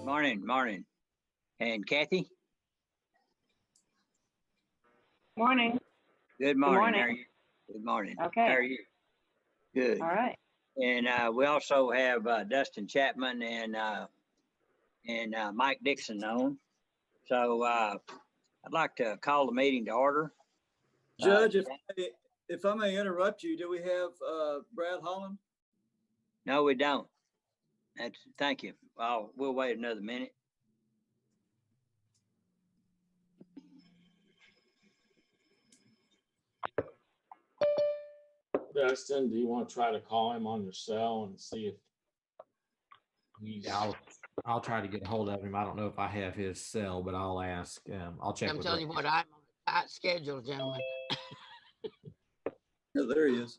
Morning. And Kathy? Morning. Good morning. morning. How are you? Good morning. Okay. How are you? Good. All right. And we also have Dustin Chapman and Mike Dixon on. So I'd like to call the meeting to order. Judge, if I may interrupt you, do we have Brad Holland? No, we don't. Thank you. We'll wait another minute. Dustin, do you want to try to call him on your cell and see if he's... Yeah, I'll try to get a hold of him. I don't know if I have his cell, but I'll ask. I'll check. I'm telling you what, I'm on a tight schedule, gentlemen. Yeah, there he is.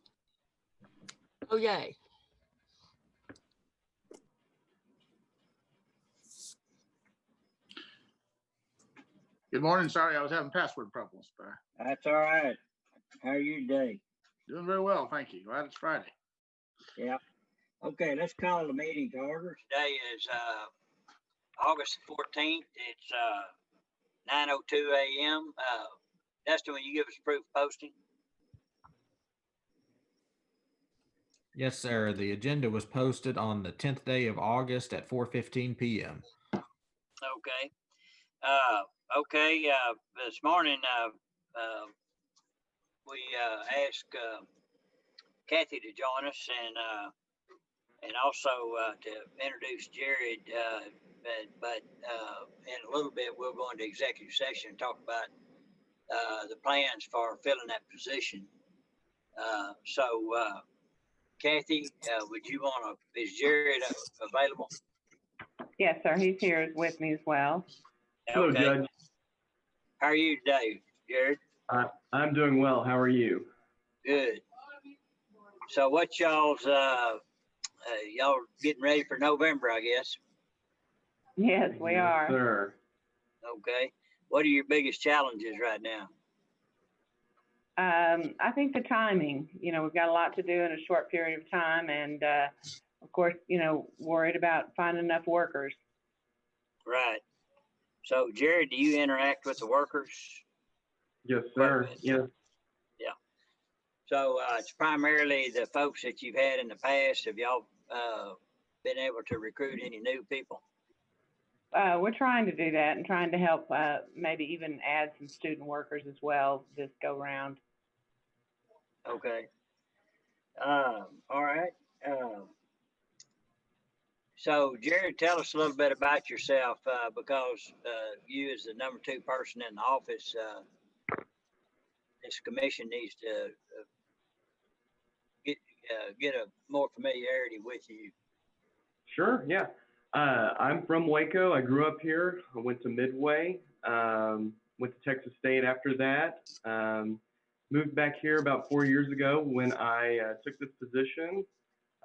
Oh, yay. Good morning. Sorry, I was having password problems. That's all right. How are you today? Doing very well, thank you. Glad it's Friday. Yeah. Okay, let's call the meeting to order. Today is August 14th. It's 9:02 a.m. Dustin, will you give us proof of posting? Yes, sir. The agenda was posted on the 10th day of August at 4:15 p.m. Okay. This morning we asked Kathy to join us and also to introduce Jared. But in a little bit we'll go into executive session and talk about the plans for filling that position. Kathy, is Jared available? Yes, sir. He's here with me as well. Hello, Okay. Judge. How are you today, Jared? I'm doing well. How are you? Good. So what y'all getting ready for November, I guess? Yes, we Yes, are. sir. Okay. What are your biggest challenges right now? I think the timing, we've got a lot to do in a short period of time and, of course, worried about finding enough workers. Right. So Jared, do you interact with the workers? Yes, sir. Yes. Yeah. So it's primarily the folks that you've had in the past. Have y'all been able to recruit any new people? We're trying to do that and trying to help maybe even add some student workers as well this go round. Okay. All right. So Jared, tell us a little bit about yourself because you as the number 2 person in the office, this commission needs to get a more familiarity with you. Sure. Yeah. I'm from Waco. I grew up here. I went to Midway, went to Texas State after that. Moved back here about 4 years ago when I took this position.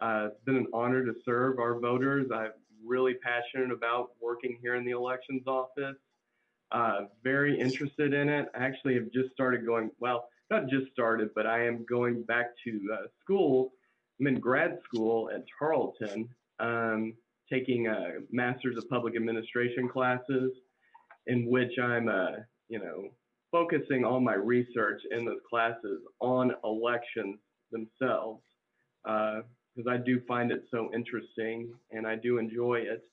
It's been an honor to serve our voters. I'm really passionate about working here in the elections office. Very interested in it. I actually have just started going, well, not just started, but I am going back to school. I'm in grad school at Tarleton, taking Masters of Public Administration classes in which I'm, focusing all my research in those classes on elections themselves. Because I do find it so interesting and I do enjoy it.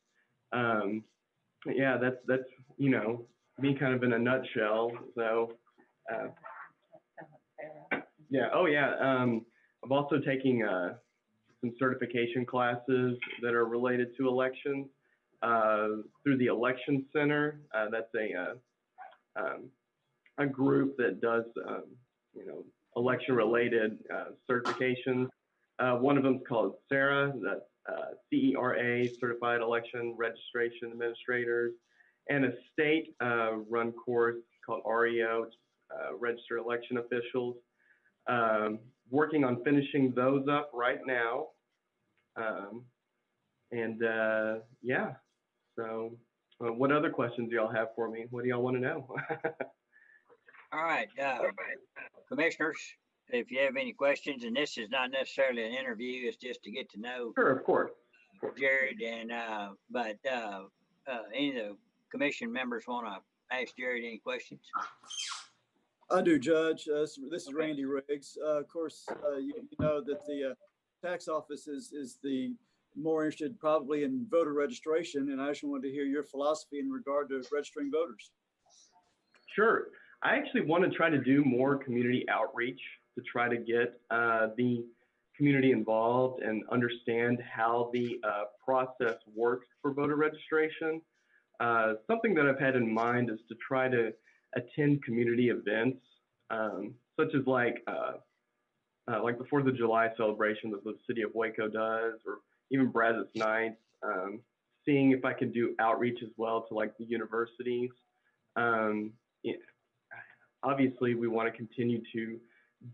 Yeah, that's me kind of in a nutshell. So yeah, I'm also taking some certification classes that are related to elections through the Election Center. That's a group that does election related certifications. One of them is called CERA, that's CERA, Certified Election Registration Administrators, and a state run course called REO, Registered Election Officials. Working on finishing those up right now. Yeah, so what other questions do y'all have for me? What do y'all want to know? All right, commissioners, if you have any questions, and this is not necessarily an interview, it's just to get to know. Sure, of course. Jared, and but any of the commission members want to ask Jared any questions? I do, Judge. This is Randy Riggs. Of course, you know that the tax office is the more interested probably in voter registration, and I just wanted to hear your philosophy in regard to registering voters. Sure. I actually want to try to do more community outreach to try to get the community involved and understand how the process works for voter registration. Something that I've had in mind is to try to attend community events, such as like the 4th of July celebration that the city of Waco does, or even Brazos Nights, seeing if I could do outreach as well to like the universities. Obviously, we want to continue to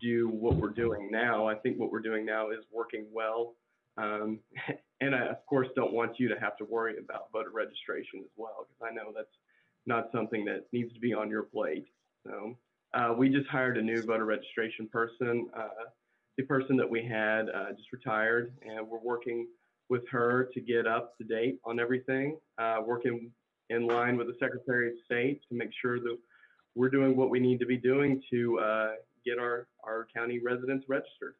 do what we're doing now. I think what we're doing now is working well. And I, of course, don't want you to have to worry about voter registration as well, because I know that's not something that needs to be on your plate. So we just hired a new voter registration person. The person that we had just retired, and we're working with her to get up to date on everything, working in line with the Secretary of State to make sure that we're doing what we need to be doing to get our county residents registered.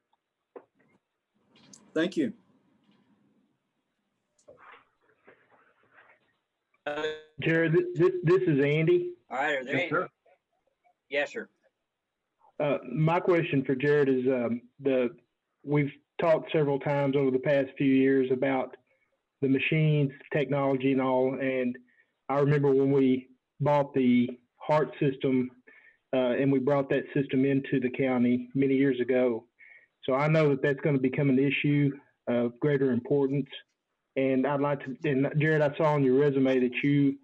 Thank you. Jared, this is Andy. All right, are there any? Sure. Yes, sir. My question for Jared is we've talked several times over the past few years about the machines, technology, and all. And I remember when we bought the HART system and we brought that system into the county many years ago. So I know that that's going to become an issue of greater importance. And I'd like to, and Jared, I saw on your resume that you,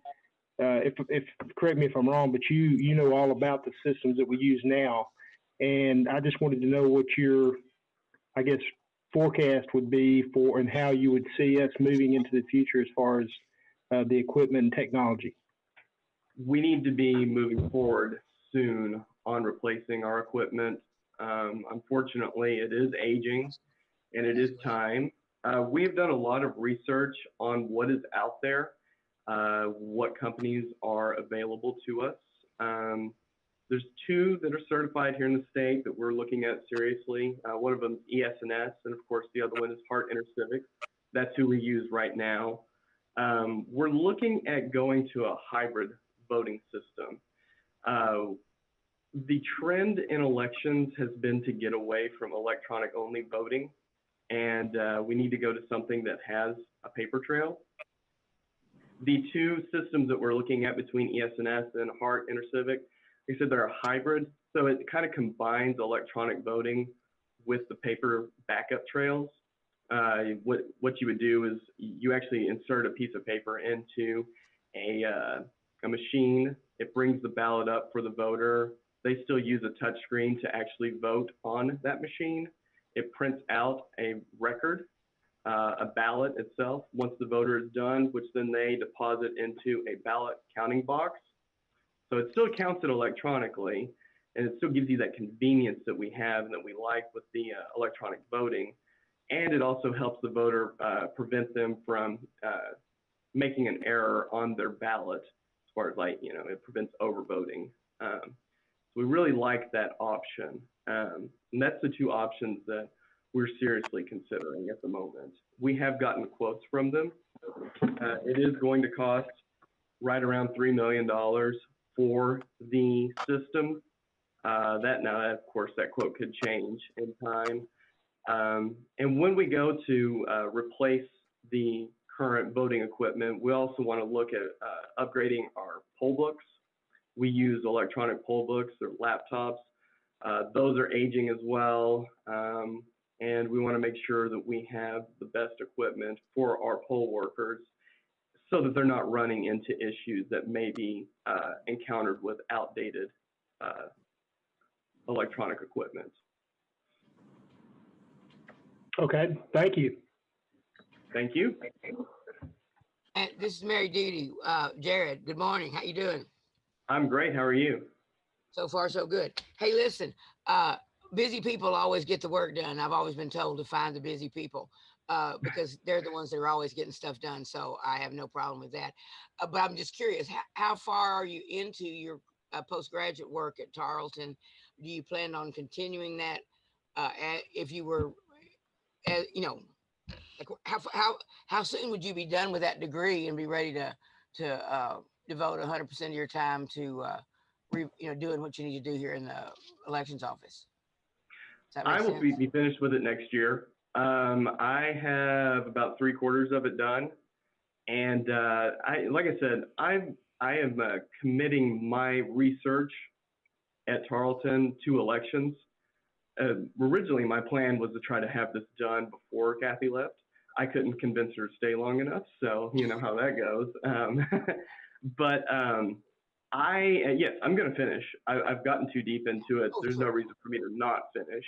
if correct me if I'm wrong, but you know all about the systems that we use now. And I just wanted to know what your, I guess, forecast would be for and how you would see us moving into the future as far as the equipment and technology. We need to be moving forward soon on replacing our equipment. Unfortunately, it is aging and it is time. We've done a lot of research on what is out there, what companies are available to us. There's two that are certified here in the state that we're looking at seriously. One of them is ES&S, and of course the other one is Hart InterCivic. That's who we use right now. We're looking at going to a hybrid voting system. The trend in elections has been to get away from electronic only voting, and we need to go to something that has a paper trail. The two systems that we're looking at between ES&S and Hart InterCivic, they said they're a hybrid, so it kind of combines electronic voting with the paper backup trails. What you would do is you actually insert a piece of paper into a machine. It brings the ballot up for the voter. They still use a touch screen to actually vote on that machine. It prints out a record, a ballot itself, once the voter is done, which then they deposit into a ballot counting box. So it still counts it electronically, and it still gives you that convenience that we have and that we like with the electronic voting. And it also helps the voter prevent them from making an error on their ballot, as far as like, you know, it prevents overvoting. So we really like that option. And that's the two options that we're seriously considering at the moment. We have gotten quotes from them. It is going to cost right around $3 million for the system. Of course, that quote could change in time. And when we go to replace the current voting equipment, we also want to look at upgrading our poll books. We use electronic poll books or laptops. Those are aging as well. And we want to make sure that we have the best equipment for our poll workers so that they're not running into issues that may be encountered with outdated electronic equipment. Okay, thank you. Thank you. And this is Mary Duty. Jared, good morning. How you doing? I'm great. How are you? So far, so good. Hey, listen, busy people always get the work done. I've always been told to find the busy people because they're the ones that are always getting stuff done. So I have no problem with that. But I'm just curious, how far are you into your postgraduate work at Tarleton? Do you plan on continuing that if you were, you know, like how soon would you be done with that degree and be ready to devote 100% of your time to doing what you need to do here in the elections office? Does that make I will sense? be finished with it next year. I have about 3/4 of it done, and like I said, I am committing my research at Tarleton to elections. Originally, my plan was to try to have this done before Kathy left. I couldn't convince her to stay long enough, so you know how that goes. But yes, I'm going to finish. I've gotten too deep into it. Oh, There's no sure. reason for me to not finish.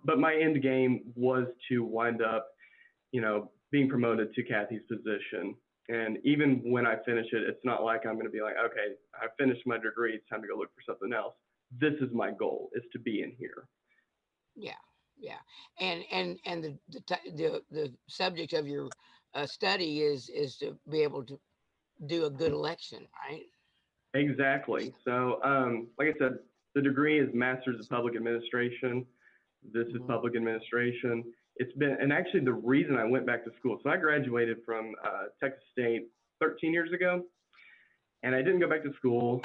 But my end game was to wind up, being promoted to Kathy's position. And even when I finish it, it's not like I'm going to be like, okay, I finished my degree. It's time to go look for something else. This is my goal, is to be in here. Yeah, yeah, and the subject of your study is to be able to do a good election, right? Exactly. So, like I said, the degree is Master's of Public Administration. This is public administration. It's been, and actually the reason I went back to school, so I graduated from Texas State 13 years ago, and I didn't go back to school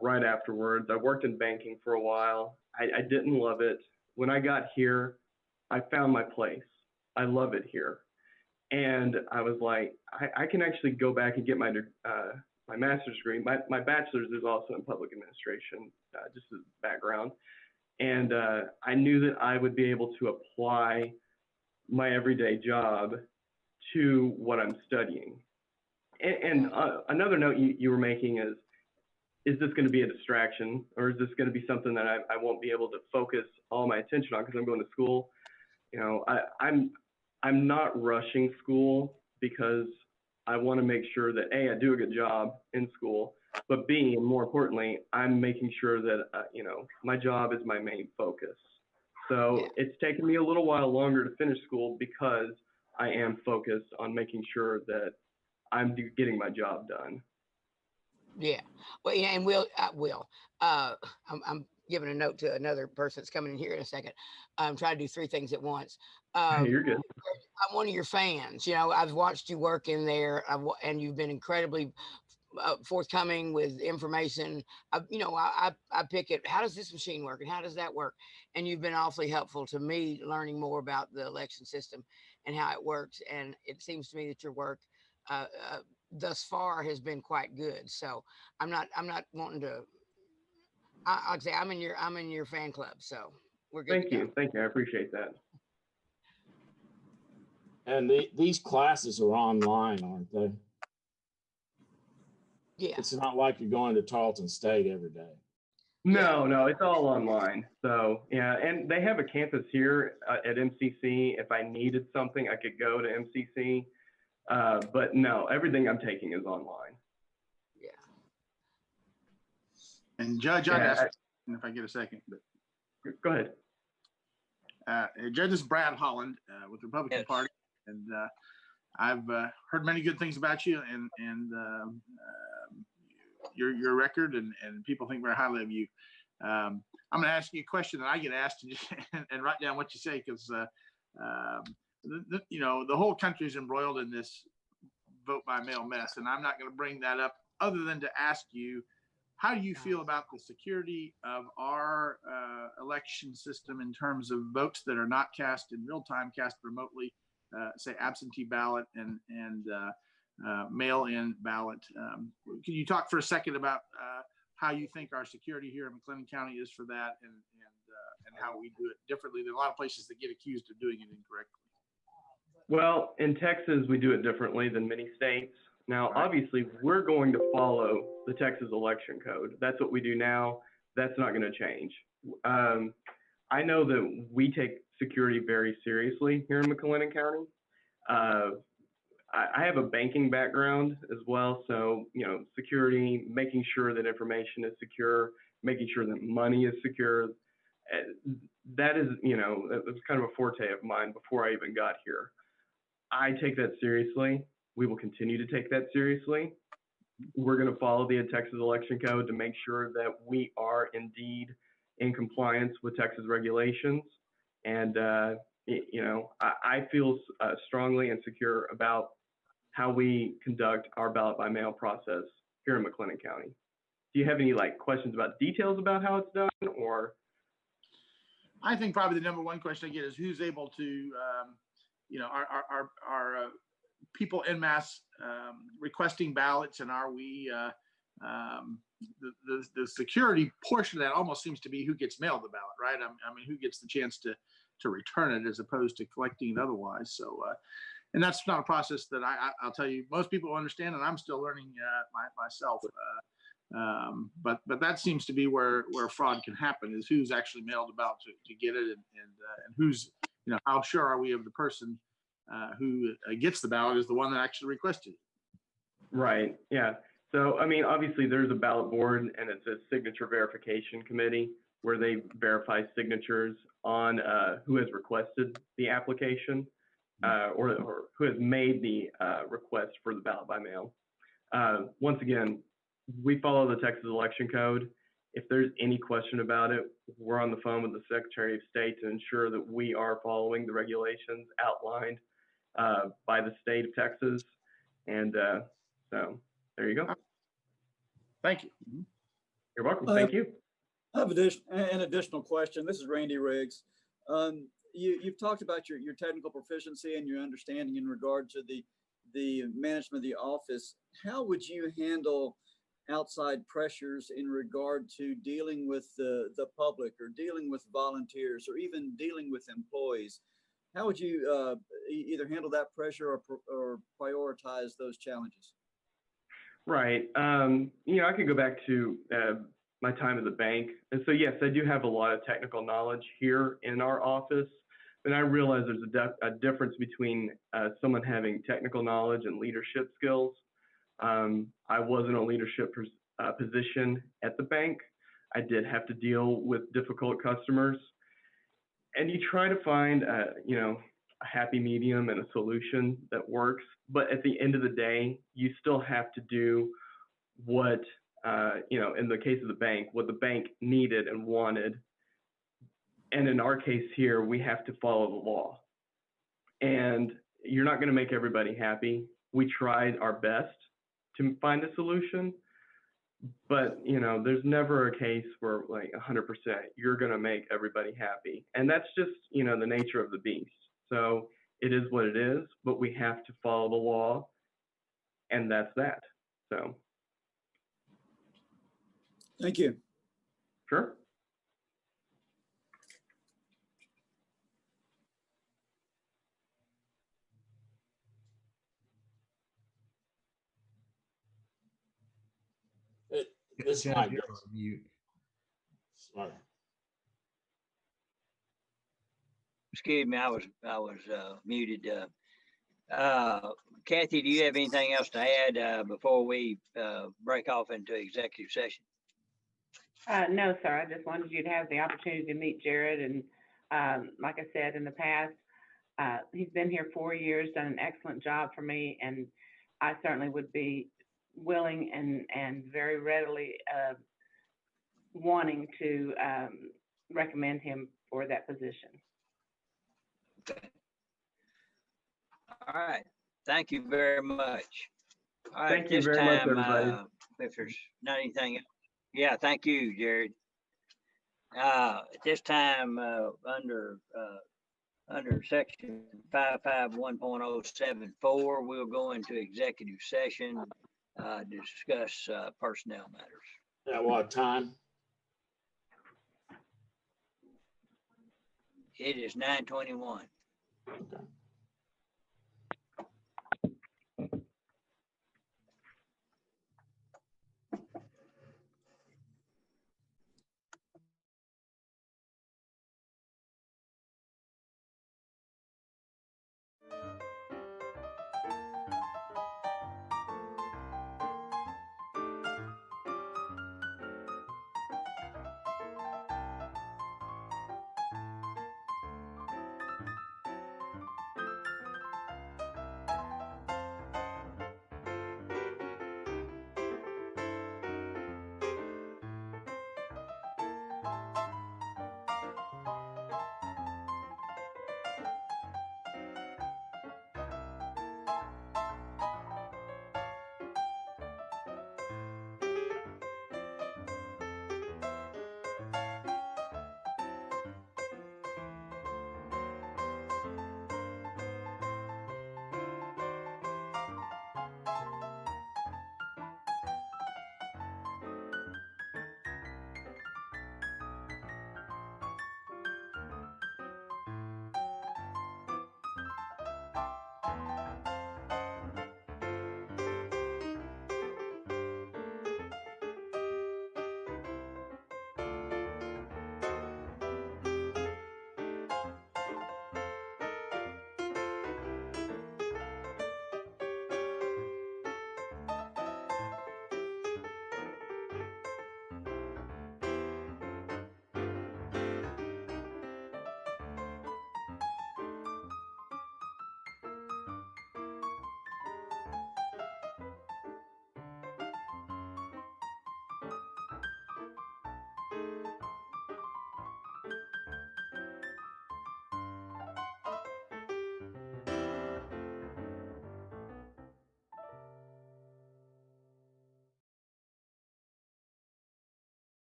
right afterwards. I worked in banking for a while. I didn't love it. When I got here, I found my place. I love it here. And I was like, I can actually go back and get my master's degree. My bachelor's is also in public administration, just as background. And I knew that I would be able to apply my everyday job to what I'm studying. And another note you were making is this going to be a distraction, or is this going to be something that I won't be able to focus all my attention on because I'm going to school? I'm not rushing school because I want to make sure that A, I do a good job in school, but B, and more importantly, I'm making sure that, my job is my main focus. So it's taken me a little while longer to finish school because I am focused on making sure that I'm getting my job done. Yeah. Well, yeah, and I'm giving a note to another person that's coming in here in a second. I'm trying to do three things at once. You're good. I'm one of your fans. I've watched you work in there, and you've been incredibly forthcoming with information. I pick it. How does this machine work, and how does that work? And you've been awfully helpful to me learning more about the election system and how it works. And it seems to me that your work thus far has been quite good. So I'm not wanting to. I'd say I'm in your fan club. So we're good. Thank you. I appreciate that. And these classes are online, aren't they? Yeah. It's not like you're going to Tarleton State every day. No, it's all online. So yeah, and they have a campus here at MCC. If I needed something, I could go to MCC. But no, everything I'm taking is online. Yeah. And Judge, I'd ask if I get a second, but go ahead. Judge, this is Brad Holland with the Republican Party, and I've heard many good things about you and your record, and people think very highly of you. I'm going to ask you a question that I get asked, and write down what you say, because the whole country is embroiled in this vote by mail mess, and I'm not going to bring that up other than to ask you, how do you feel about the security of our election system in terms of votes that are not cast in real time, cast remotely, say absentee ballot and mail-in ballot? Can you talk for a second about how you think our security here in McLennan County is for that, and how we do it differently than a lot of places that get accused of doing it incorrectly? Well, in Texas, we do it differently than many states. Now, obviously, we're going to follow the Texas election code. That's what we do now. That's not going to change. I know that we take security very seriously here in McLennan County. I have a banking background as well. So, security, making sure that information is secure, making sure that money is secure. That is, that was kind of a forte of mine before I even got here. I take that seriously. We will continue to take that seriously. We're going to follow the Texas election code to make sure that we are indeed in compliance with Texas regulations. And, I feel strongly and secure about how we conduct our ballot by mail process here in McLennan County. Do you have any questions about details about how it's done, or? I think probably the number one question I get is who's able to, our people en masse requesting ballots, and are we the security portion of that almost seems to be who gets mailed the ballot, right? I mean, who gets the chance to return it as opposed to collecting it otherwise. So, and that's not a process that I'll tell you most people understand, and I'm still learning myself. But that seems to be where fraud can happen, is who's actually mailed the ballot to get it, and who's, how sure are we of the person who gets the ballot is the one that actually requested it. Right. Yeah. So, I mean, obviously there's a ballot board, and it's a signature verification committee where they verify signatures on who has requested the application or who has made the request for the ballot by mail. Once again, we follow the Texas election code. If there's any question about it, we're on the phone with the Secretary of State to ensure that we are following the regulations outlined by the state of Texas. And so there you go. Thank you. You're welcome. Thank you. I have an additional question. This is Randy Riggs. You've talked about your technical proficiency and your understanding in regard to the management of the office. How would you handle outside pressures in regard to dealing with the public, or dealing with volunteers, or even dealing with employees? How would you either handle that pressure or prioritize those challenges? Right. I could go back to my time at the bank. And so, yes, I do have a lot of technical knowledge here in our office. And I realize there's a difference between someone having technical knowledge and leadership skills. I was in a leadership position at the bank. I did have to deal with difficult customers. And you try to find, a happy medium and a solution that works. But at the end of the day, you still have to do what, in the case of the bank, what the bank needed and wanted. And in our case here, we have to follow the law. And you're not going to make everybody happy. We tried our best to find a solution, but there's never a case where 100% you're going to make everybody happy. And that's just, the nature of the beast. So it is what it is, but we have to follow the law, and that's that. So. Thank you. Sure. This Judge, might you're be on mute. smart. Excuse me, I was muted. Kathy, do you have anything else to add before we break off into executive session? No, sir. I just wanted you to have the opportunity to meet Jared. And like I said, in the past, he's been here 4 years, done an excellent job for me. And I certainly would be willing and very readily wanting to recommend him for that position. Okay. All right. Thank you very much. All right. Thank you very much, everybody. If there's not anything else. Yeah, thank you, Jared. At this time, under section 551.074, we'll go into executive session to discuss personnel matters. At what time? It is 9:21. Okay.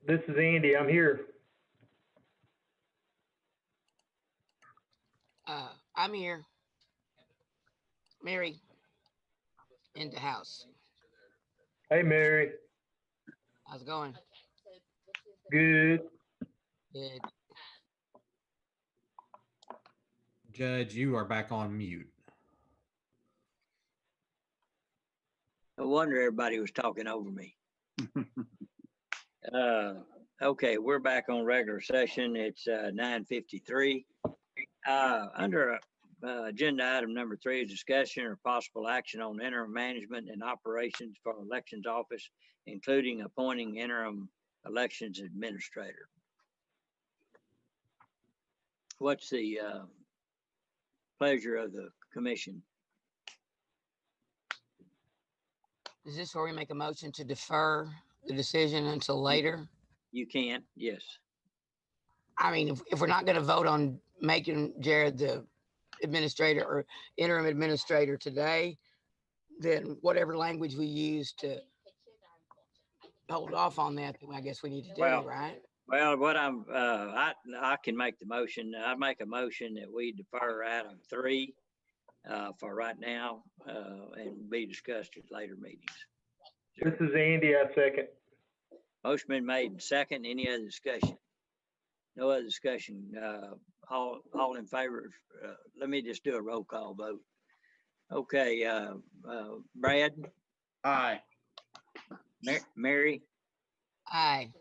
This is Andy. I'm here. I'm here. Mary in the house. Hey, Mary. How's it going? Good. Good. Judge, you are back on mute. No wonder everybody was talking over me. Okay, we're back on regular session. It's 9:53. Under agenda item number 3 is discussion or possible action on interim management and operations for elections office, including appointing interim elections administrator. What's the pleasure of the commission? Is this where we make a motion to defer the decision until later? You can, yes. I mean, if we're not going to vote on making Jared the administrator or interim administrator today, then whatever language we use to hold off on that, I guess we need to do, Well, right? Well, what I can make the motion. I make a motion that we defer item 3 for right now and be discussed at later meetings. This is Andy. I second. Motion been made and second. Any other discussion? No other discussion. All in favor? Let me just do a roll call vote. Okay, Brad, Aye. Mary, Aye.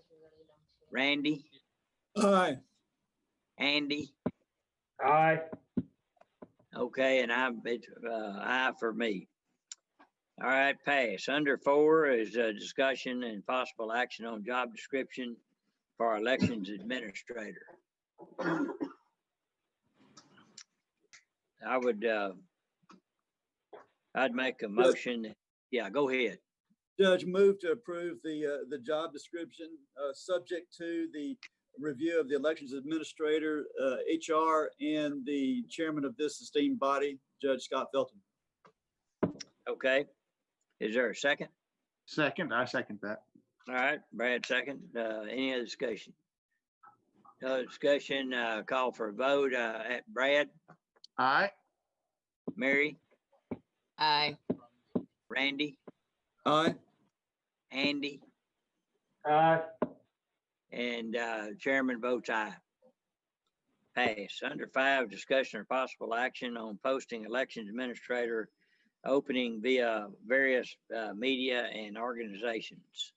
Randy, Aye. Andy. Aye. Okay, and it's aye for me. All right, pass. Under 4 is discussion and possible action on job description for elections administrator. I'd make a motion. Yeah, go ahead. Judge, move to approve the job description, subject to the review of the elections administrator, HR, and the chairman of this esteemed body, Judge Scott Felton. Okay. Is there a second? Second, I second that. All right, Brad second. Any other discussion? No discussion. Call for a vote. Brad, Aye. Mary, Aye. Randy, Aye. Andy, Aye. and chairman votes aye. Pass. Under 5, discussion or possible action on posting elections administrator opening via various media and organizations.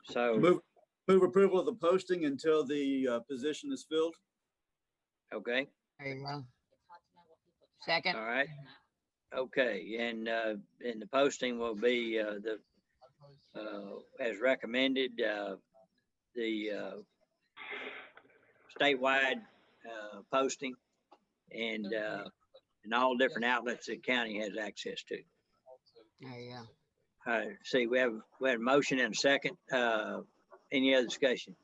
So, Move approval of the posting until the position is filled. okay, There you go. Second. all right. Okay, and the posting will be as recommended, the statewide posting and all different outlets the county has access to. There you go. See, we have a motion and a second. Any other discussion?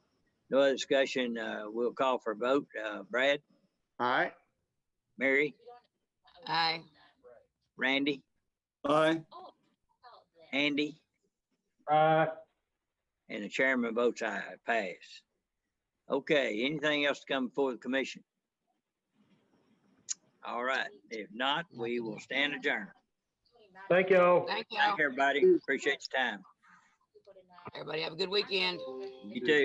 No other discussion. We'll call for a vote. Brad, Aye. Mary, Aye. Randy, Aye. Andy, Aye. and the chairman votes aye. Pass. Okay, anything else to come before the commission? All right, if not, we will stand adjourned. Thank y'all. Thank you. Thank you, everybody. Appreciate your time. Everybody have a good weekend. You too.